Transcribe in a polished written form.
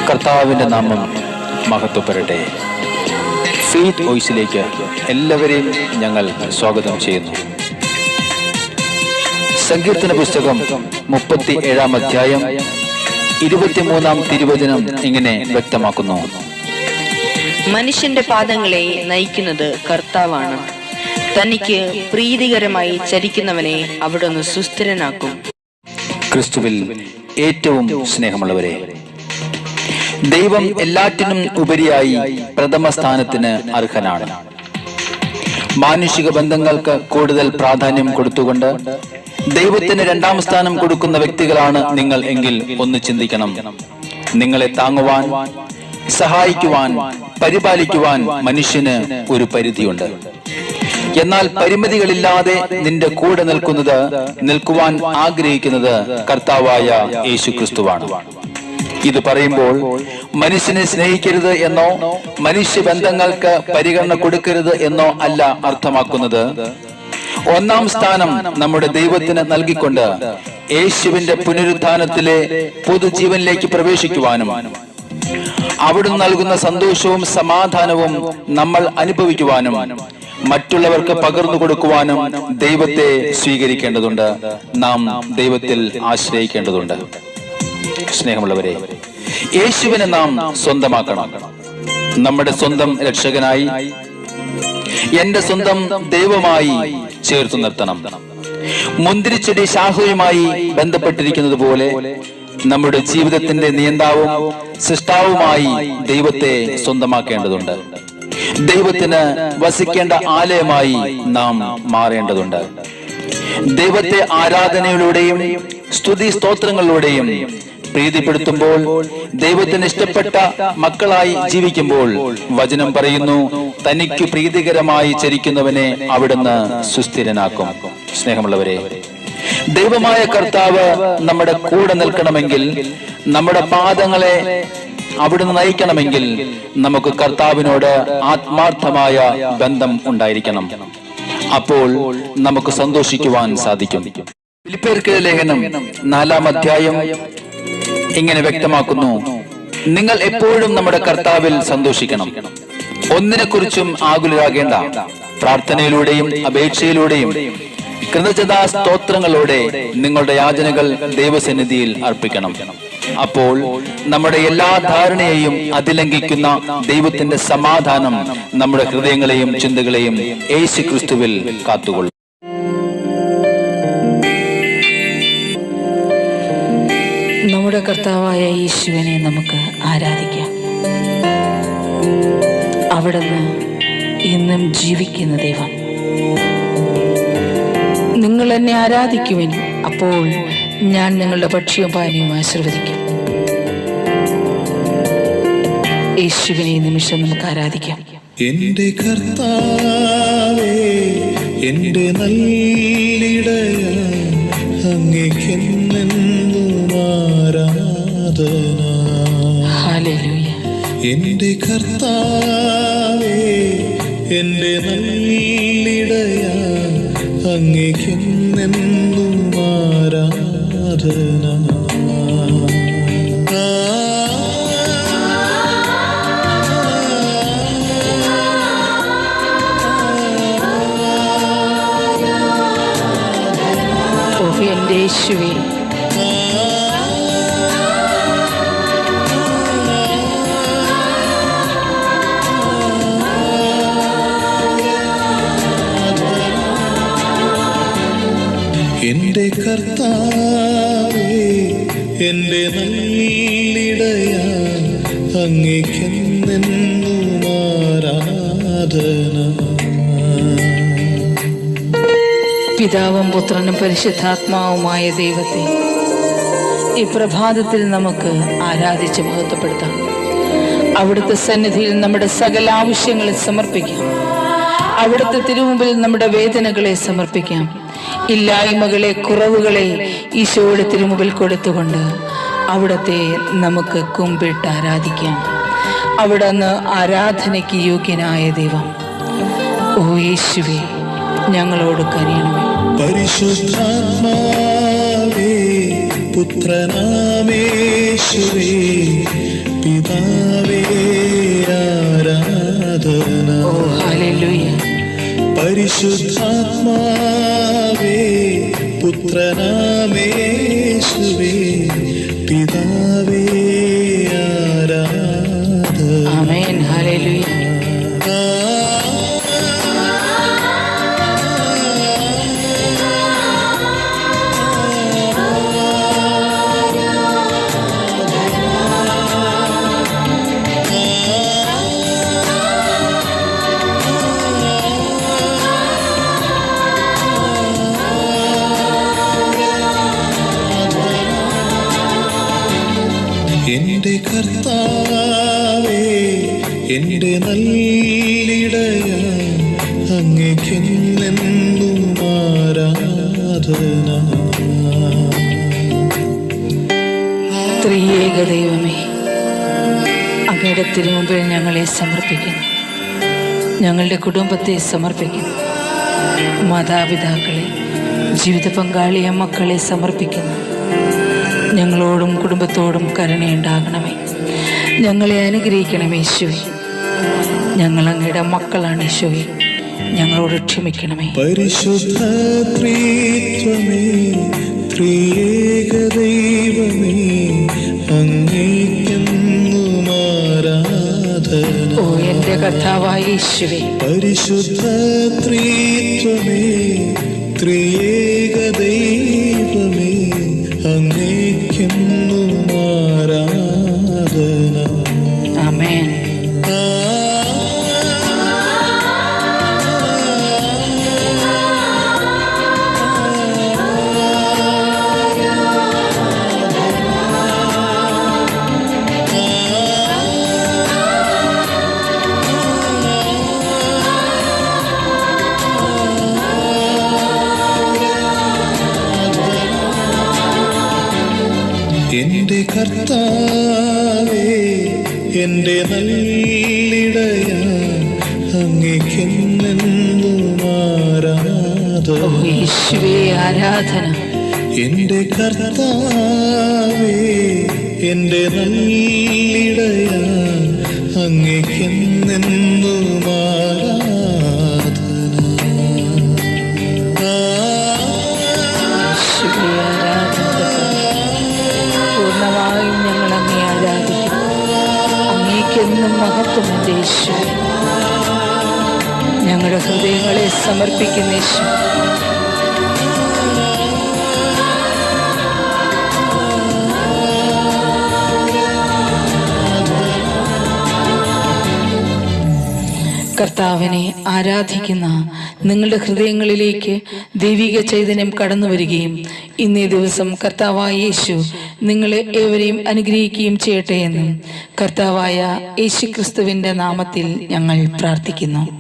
കർത്താവിൻ്റെ നാമം മഹത്വപ്പെടട്ടെ. ഫെയ്ത്ത് വോയിസിലേക്ക് എല്ലാവരെയും ഞങ്ങൾ സ്വാഗതം ചെയ്യുന്നു. സങ്കീർത്തന പുസ്തകം 37-ാം അധ്യായം 23-ാം തിരുവചനം ഇങ്ങനെ വ്യക്തമാക്കുന്നു: മനുഷ്യന്റെ പാദങ്ങളെ നയിക്കുന്നത് കർത്താവാണ്, തനിക്ക് പ്രീതികരമായി ചരിക്കുന്നവനെ അവിടുന്ന് സുസ്ഥിരനാക്കും. ക്രിസ്തുവിൽ ഏറ്റവും സ്നേഹമുള്ളവരെ, ദൈവം എല്ലാറ്റിനും ഉപരിയായി പ്രഥമ സ്ഥാനത്തിന് അർഹനാണ്. മാനുഷിക ബന്ധങ്ങൾക്ക് കൂടുതൽ പ്രാധാന്യം കൊടുത്തുകൊണ്ട് ദൈവത്തിന് 2-ാം സ്ഥാനം കൊടുക്കുന്ന വ്യക്തികളാണ് നിങ്ങൾ എങ്കിൽ ഒന്ന് ചിന്തിക്കണം. നിങ്ങളെ താങ്ങുവാൻ, സഹായിക്കുവാൻ, പരിപാലിക്കുവാൻ മനുഷ്യന് ഒരു പരിധിയുണ്ട്. എന്നാൽ പരിമിതികളില്ലാതെ നിന്റെ കൂടെ നിൽക്കുവാൻ ആഗ്രഹിക്കുന്നത് കർത്താവായ യേശു ക്രിസ്തുവാണ്. ഇത് പറയുമ്പോൾ മനുഷ്യനെ സ്നേഹിക്കരുത് എന്നോ മനുഷ്യബന്ധങ്ങൾക്ക് പരിഗണന കൊടുക്കരുത് എന്നോ അല്ല അർത്ഥമാക്കുന്നത്. 1-ാം സ്ഥാനം നമ്മുടെ ദൈവത്തിന് നൽകിക്കൊണ്ട് യേശുവിന്റെ പുനരുത്ഥാനത്തിലെ പൊതുജീവനിലേക്ക് പ്രവേശിക്കുവാനും അവിടുന്ന് നൽകുന്ന സന്തോഷവും സമാധാനവും നമ്മൾ അനുഭവിക്കുവാനും മറ്റുള്ളവർക്ക് പകർന്നു കൊടുക്കുവാനും ദൈവത്തെ സ്വീകരിക്കേണ്ടതുണ്ട്. നാം ദൈവത്തിൽ ആശ്രയിക്കേണ്ടതുണ്ട്. സ്നേഹമുള്ളവരെ, യേശുവിനെ നാം സ്വന്തമാക്കണം. നമ്മുടെ സ്വന്തം രക്ഷകനായി, എന്റെ സ്വന്തം ദൈവമായി ചേർത്തു നിർത്തണം. മുന്തിരിച്ചെടി ശാഖയുമായി ബന്ധപ്പെട്ടിരിക്കുന്നത് പോലെ നമ്മുടെ ജീവിതത്തിന്റെ നിയന്താവും സൃഷ്ടാവുമായി ദൈവത്തെ സ്വന്തമാക്കേണ്ടതുണ്ട്. ദൈവത്തിന് വസിക്കേണ്ട ആലയമായി നാം മാറേണ്ടതുണ്ട്. ദൈവത്തെ ആരാധനയിലൂടെയും സ്തുതി സ്തോത്രങ്ങളിലൂടെയും പ്രീതിപ്പെടുത്തുമ്പോൾ, ദൈവത്തിന് ഇഷ്ടപ്പെട്ട മക്കളായി ജീവിക്കുമ്പോൾ വചനം പറയുന്നു, തനിക്ക് പ്രീതികരമായി ചരിക്കുന്നവനെ അവിടുന്ന് സുസ്ഥിരനാക്കും. സ്നേഹമുള്ളവരെ, ദൈവമായ കർത്താവ് നമ്മുടെ കൂടെ നിൽക്കണമെങ്കിൽ, നമ്മുടെ പാദങ്ങളെ അവിടുന്ന് നയിക്കണമെങ്കിൽ നമുക്ക് കർത്താവിനോട് ആത്മാർത്ഥമായ ബന്ധം ഉണ്ടായിരിക്കണം. അപ്പോൾ നമുക്ക് സന്തോഷിക്കുവാൻ സാധിക്കും. ഫിലിപ്പിയർക്ക് ലേഖനം 4-ാം അധ്യായം ഇങ്ങനെ വ്യക്തമാക്കുന്നു: നിങ്ങൾ എപ്പോഴും നമ്മുടെ കർത്താവിൽ സന്തോഷിക്കണം. ഒന്നിനെക്കുറിച്ചും ആകുലരാകേണ്ട. പ്രാർത്ഥനയിലൂടെയും അപേക്ഷയിലൂടെയും കൃതജ്ഞതാ സ്തോത്രങ്ങളോടെ നിങ്ങളുടെ യാചനകൾ ദൈവസന്നിധിയിൽ അർപ്പിക്കണം. അപ്പോൾ നമ്മുടെ എല്ലാ ധാരണയെയും അതിലംഘിക്കുന്ന ദൈവത്തിന്റെ സമാധാനം നമ്മുടെ ഹൃദയങ്ങളെയും ചിന്തകളെയും യേശു ക്രിസ്തുവിൽ കാത്തുകൊള്ളും. നമ്മുടെ കർത്താവായ യേശുവിനെ നമുക്ക് ആരാധിക്കാം. അവിടുന്ന് ഇന്നും ജീവിക്കുന്ന ദൈവം. നിങ്ങൾ എന്നെ ആരാധിക്കുവിൻ, അപ്പോൾ ഞാൻ നിങ്ങളുടെ ഭക്ഷ്യവും പാനീയവും ആശീർവദിക്കും. യേശുവിനെ ഈ നിമിഷം നമുക്ക് ആരാധിക്കാം. എന്റെ കർത്താവേ, എന്റെ നല്ലിടയ, അങ്ങേക്കെന്നെന്നും ആരാധന. ഹല്ലേലൂയ. എന്റെ കർത്താവേ, എന്റെ നല്ലിടയ, അങ്ങേക്കെന്നെന്നും ആരാധന. എന്റെ യേശുവേ, എന്റെ കർത്താവേ, എന്റെ നല്ലിടയ, അങ്ങേക്കെന്നെന്നും ആരാധന. പിതാവും പുത്രനും പരിശുദ്ധാത്മാവുമായ ദൈവത്തെ ഈ പ്രഭാതത്തിൽ നമുക്ക് ആരാധിച്ച് മഹത്വപ്പെടുത്താം. അവിടുത്തെ സന്നിധിയിൽ നമ്മുടെ സകല ആവശ്യങ്ങളെ സമർപ്പിക്കാം. അവിടുത്തെ തിരുമുമ്പിൽ നമ്മുടെ വേദനകളെ സമർപ്പിക്കാം. ഇല്ലായ്മകളെ, കുറവുകളെ ഈശോയുടെ തിരുമുമ്പിൽ കൊടുത്തുകൊണ്ട് അവിടുത്തെ നമുക്ക് കുമ്പിട്ട് ആരാധിക്കാം. അവിടുന്ന് ആരാധനയ്ക്ക് യോഗ്യനായ ദൈവം. ഓ യേശുവേ, ഞങ്ങളോട് കനിയണമേ. പരിശുദ്ധാത്മാവേ, പുത്രനാമേശുവേ, പിതാവാമീശുവേ, പിതാവേ ആരാധന. ഓ ഹല്ലേലൂയ. പരിശുദ്ധാത്മാവേ പുത്രനാമേശുവേ പിതാവേ ആരാധന. ആമേൻ. ഹല്ലേലൂയ. എന്റെ കർത്താവേ എന്റെ നല്ലിടയ അങ്ങേക്കെന്നെന്നും ആരാധന. ത്രിയേക ദൈവമേ, അങ്ങയുടെ തിരുമുമ്പിൽ ഞങ്ങളെ സമർപ്പിക്കുന്നു. ഞങ്ങളുടെ കുടുംബത്തെ സമർപ്പിക്കുന്നു. മാതാപിതാക്കളെ, ജീവിത പങ്കാളിയെ, മക്കളെ സമർപ്പിക്കുന്നു. ഞങ്ങളോടും കുടുംബത്തോടും കരുണയുണ്ടാകണമേ. ഞങ്ങളെ അനുഗ്രഹിക്കണമേ യേശുവേ. ഞങ്ങൾ അങ്ങയുടെ മക്കളാണ് യേശുവേ. ഞങ്ങളോട് ക്ഷമിക്കണമേ. പരിശുദ്ധ ത്രിത്വമേ ത്രിയേക ദൈവമേ അങ്ങേക്കെന്നും ആരാധന. ഓ എൻ്റെ കർത്താവായ യേശുവേ. പരിശുദ്ധ ത്രിത്വമേ ത്രിയേക ദൈവമേ അങ്ങേക്കെന്നും ആരാധന. ആമേൻ. എന്റെ കർത്താവേ എന്റെ നല്ലിടയ അങ്ങേക്കെന്നെന്നും ആരാധന. ഓ യേശുവേ ആരാധന. എന്റെ കർത്താവേ എന്റെ നല്ലിടയ അങ്ങേക്കെന്നെന്നും ആരാധന. യേശുവേ ആരാധന. പൂർണ്ണമായും ഞങ്ങൾ അങ്ങേ ആരാധിക്കുന്നു. അങ്ങേക്കെന്നും മഹത്വമുണ്ട് യേശുവേ. ഞങ്ങളുടെ ഹൃദയങ്ങളെ സമർപ്പിക്കുന്ന യേശു. കർത്താവിനെ ആരാധിക്കുന്ന നിങ്ങളുടെ ഹൃദയങ്ങളിലേക്ക് ദൈവിക ചൈതന്യം കടന്നു വരികയും ഇന്നേ ദിവസം കർത്താവായ യേശു നിങ്ങളെ ഏവരെയും അനുഗ്രഹിക്കുകയും ചെയ്യട്ടെ എന്നും കർത്താവായ യേശു ക്രിസ്തുവിൻ്റെ നാമത്തിൽ ഞങ്ങൾ പ്രാർത്ഥിക്കുന്നു.